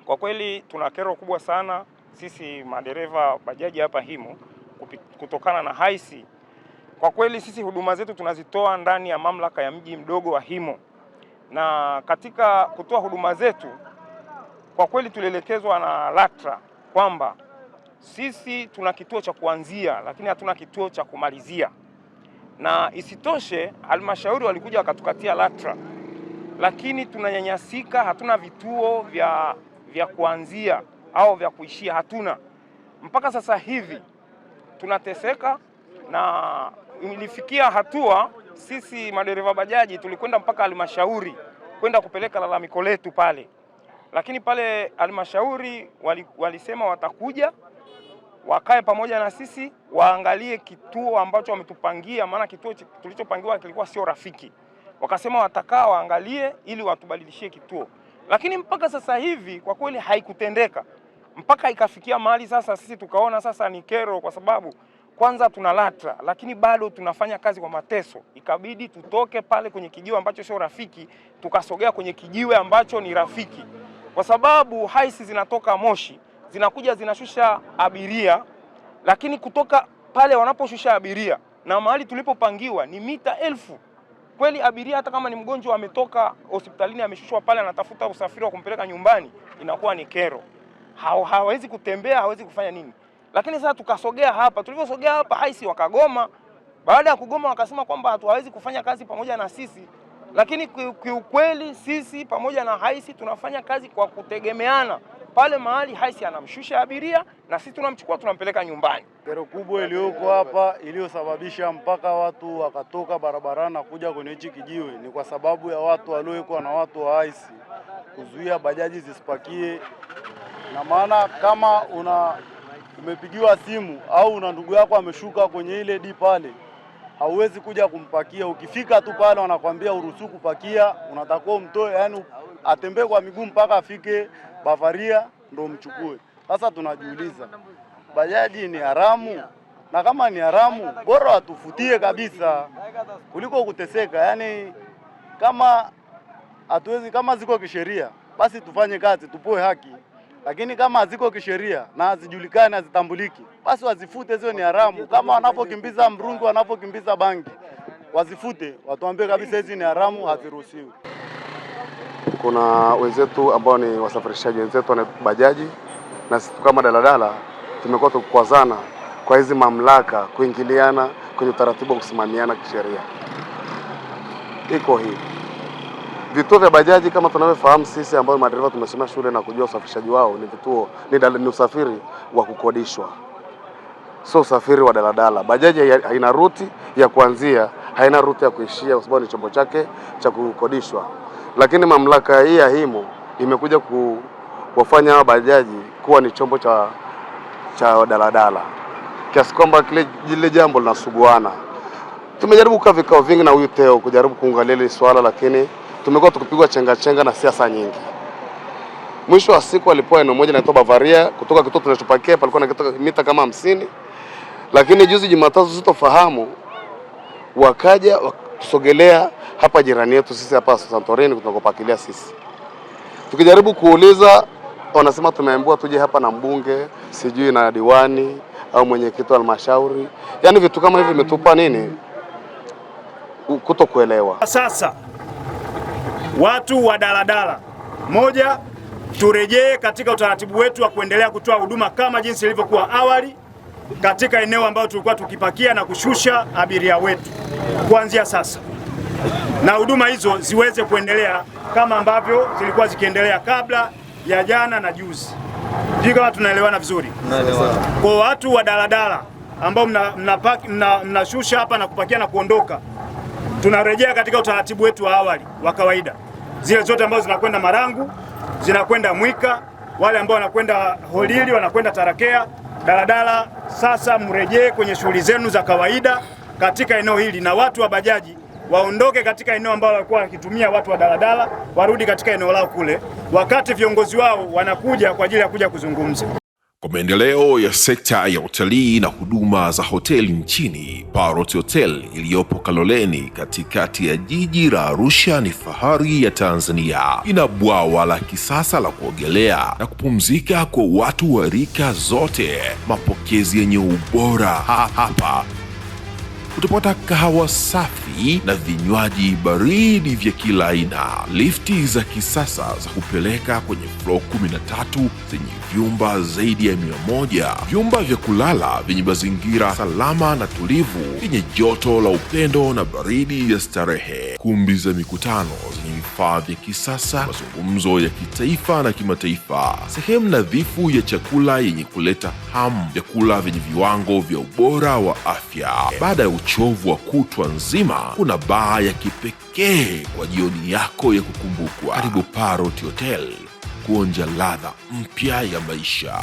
Kwa kweli tuna kero kubwa sana sisi madereva bajaji hapa Himo kutokana na haisi. Kwa kweli sisi huduma zetu tunazitoa ndani ya mamlaka ya mji mdogo wa Himo, na katika kutoa huduma zetu kwa kweli tulielekezwa na LATRA kwamba sisi tuna kituo cha kuanzia lakini hatuna kituo cha kumalizia, na isitoshe halmashauri walikuja wakatukatia LATRA, lakini tunanyanyasika, hatuna vituo vya kuanzia au vya kuishia, hatuna. Mpaka sasa hivi tunateseka, na ilifikia hatua sisi madereva bajaji tulikwenda mpaka halmashauri kwenda kupeleka lalamiko letu pale, lakini pale halmashauri walisema watakuja wakae pamoja na sisi waangalie kituo ambacho wametupangia, maana kituo tulichopangiwa kilikuwa sio rafiki. Wakasema watakaa waangalie ili watubadilishie kituo, lakini mpaka sasa hivi kwa kweli haikutendeka. Mpaka ikafikia mahali sasa sisi tukaona sasa ni kero, kwa sababu kwanza tuna LATRA lakini bado tunafanya kazi kwa mateso. Ikabidi tutoke pale kwenye kijiwe ambacho sio rafiki tukasogea kwenye kijiwe ambacho ni rafiki, kwa sababu haisi zinatoka Moshi zinakuja zinashusha abiria, lakini kutoka pale wanaposhusha abiria na mahali tulipopangiwa ni mita 1000. Kweli abiria hata kama ni mgonjwa ametoka hospitalini ameshushwa pale anatafuta usafiri wa kumpeleka nyumbani, inakuwa ni kero. Hawezi kutembea, hawezi kufanya nini. Lakini sasa tukasogea hapa, tulivyosogea hapa haisi wakagoma. Baada ya kugoma wakasema kwamba hawezi kufanya kazi pamoja na sisi. Lakini kiukweli sisi pamoja na haisi tunafanya kazi kwa kutegemeana. Pale mahali haisi anamshusha abiria na sisi tunamchukua tunampeleka nyumbani. Kero kubwa iliyoko hapa iliyosababisha mpaka watu wakatoka barabarani kuja kwenye hichi kijiwe ni kwa sababu ya watu waliokuwa na watu wa haisi kuzuia bajaji zisipakie. Na maana kama umepigiwa simu au una ndugu yako ameshuka kwenye ile di pale, hauwezi kuja kumpakia. Ukifika tu pale wanakuambia uruhusu kupakia, unatakiwa umtoe, yani atembee kwa miguu mpaka afike Bavaria ndo mchukue. Sasa tunajiuliza, bajaji ni haramu? Na kama ni haramu bora watufutie kabisa kuliko kuteseka. Yani kama hatuwezi, kama ziko kisheria basi tufanye kazi tupoe haki, lakini kama haziko kisheria na hazijulikani hazitambuliki basi wazifute, zio ni haramu. Kama wanapokimbiza mrungu, wanapokimbiza bangi, wazifute, watuambie kabisa hizi ni haramu, haziruhusiwi. Kuna wenzetu ambao ni wasafirishaji wenzetu wana bajaji, na sisi kama daladala tumekuwa tukikwazana kwa hizi mamlaka kuingiliana kwenye utaratibu wa kusimamiana kisheria. Iko hii vituo vya bajaji kama tunavyofahamu sisi ambao madereva tumesomea shule na kujua usafirishaji wao, ni vituo ni usafiri wa kukodishwa, sio usafiri wa daladala. Bajaji haina ruti ya kuanzia, haina ruti ya kuishia, kwa sababu ni chombo chake cha kukodishwa. Lakini mamlaka hii ya Himo imekuja kuwafanya hawa bajaji kuwa ni chombo cha daladala, kiasi kwamba kile jambo linasuguana. Tumejaribu kukaa vikao vingi na huyu Teo kujaribu kuangalia ile swala, lakini tumekuwa tukipigwa chenga na siasa nyingi. Mwisho wa siku alipoa eneo moja inaitwa Bavaria, kutoka kituo tunachopakia palikuwa na mita kama 50. Lakini juzi Jumatatu sitofahamu wakaja kusogelea hapa jirani yetu sisi hapa Santorini tunakopakilia sisi. Tukijaribu kuuliza wanasema tumeambiwa tuje hapa na mbunge, sijui na diwani au mwenyekiti wa halmashauri. Yaani vitu kama hivi vimetupa nini? Kutokuelewa. Sasa watu wa daladala, moja, turejee katika utaratibu wetu wa kuendelea kutoa huduma kama jinsi ilivyokuwa awali katika eneo ambalo tulikuwa tukipakia na kushusha abiria wetu kuanzia sasa, na huduma hizo ziweze kuendelea kama ambavyo zilikuwa zikiendelea kabla ya jana na juzi. Ndio kama tunaelewana vizuri. Kwa watu wa daladala ambao mnashusha hapa na kupakia na kuondoka, tunarejea katika utaratibu wetu wa awali wa kawaida. Zile zote ambazo zinakwenda Marangu, zinakwenda Mwika, wale ambao wanakwenda Holili, wanakwenda Tarakea, daladala sasa mrejee kwenye shughuli zenu za kawaida katika eneo hili, na watu wa bajaji waondoke katika eneo ambalo walikuwa wakitumia watu wa daladala, warudi katika eneo lao kule wakati viongozi wao wanakuja kwa ajili ya kuja kuzungumza. Kwa maendeleo ya sekta ya utalii na huduma za hoteli nchini, Parrot Hotel iliyopo Kaloleni katikati ya jiji la Arusha ni fahari ya Tanzania. Ina bwawa la kisasa la kuogelea na kupumzika kwa watu wa rika zote, mapokezi yenye ubora. Hapa utapata kahawa safi na vinywaji baridi vya kila aina, lifti za kisasa za kupeleka kwenye floor 13 zenye vyumba zaidi ya 100, vyumba vya kulala vyenye mazingira salama na tulivu, vyenye joto la upendo na baridi ya starehe, kumbi za mikutano zenye vifaa vya kisasa, mazungumzo ya kitaifa na kimataifa, sehemu nadhifu ya chakula yenye kuleta hamu, vyakula vyenye viwango vya ubora wa afya. Baada ya uchovu wa kutwa nzima, kuna baa ya kipekee kwa jioni yako ya kukumbukwa. Karibu Parrot Hotel kuonja ladha mpya ya maisha.